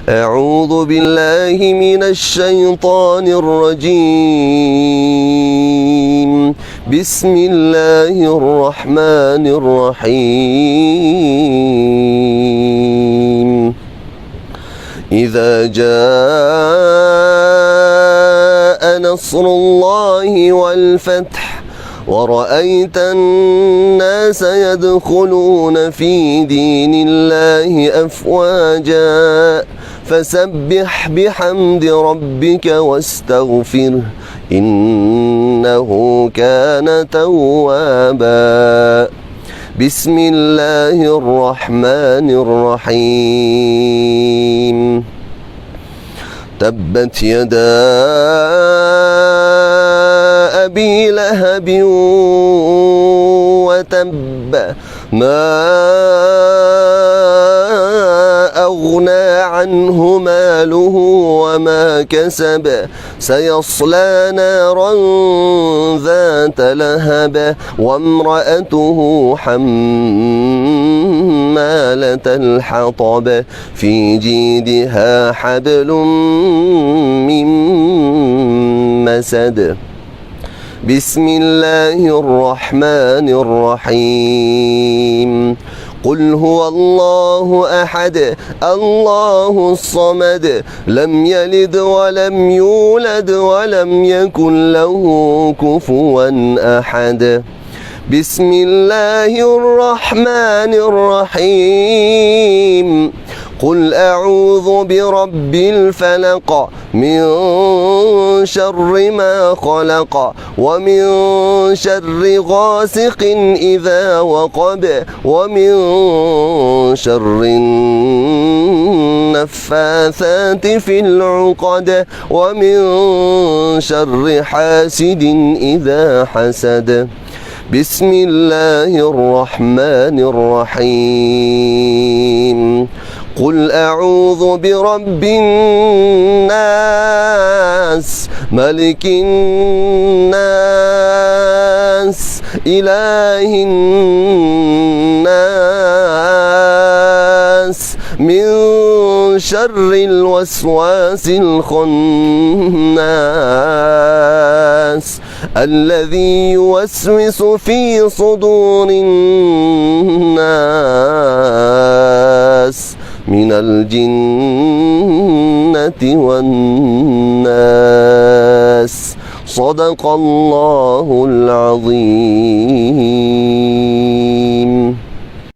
أعوذ بالله من الشيطان الرجيم. بسم الله الرحمن الرحيم. إذا جاء نصر الله والفتح ورأيت الناس يدخلون في دين الله أفواجا فسبح بحمد ربك واستغفره إنه كان توابا. بسم الله الرحمن الرحيم. تبت يدا أبي لهب وتب ما أغنى عنه ماله وما كسب سيصلى نارا ذات لهب وامرأته حمالة الحطب في جيدها حبل من مسد. بسم الله الرحمن الرحيم. قل هو الله أحد الله الصمد لم يلد ولم يولد ولم يكن له كفوا أحد. بسم الله الرحمن الرحيم. قل أعوذ برب الفلق من شر ما خلق ومن شر غاسق إذا وقب ومن شر النفاثات في العقد ومن شر حاسد إذا حسد. بسم الله الرحمن الرحيم. قل أعوذ برب الناس ملك الناس إله الناس من شر الوسواس الخناس الذي يوسوس في صدور الناس من الجنة والناس. صدق الله العظيم.